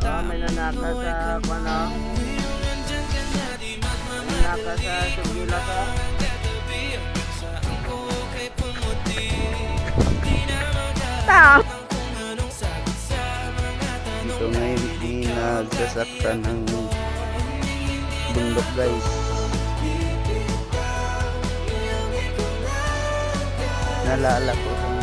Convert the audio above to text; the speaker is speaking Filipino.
may nanaka sa ano? Nanaka sa Sugila sa. Ito ngayon nagsasaktan ng bundok guys. Nalala ko sa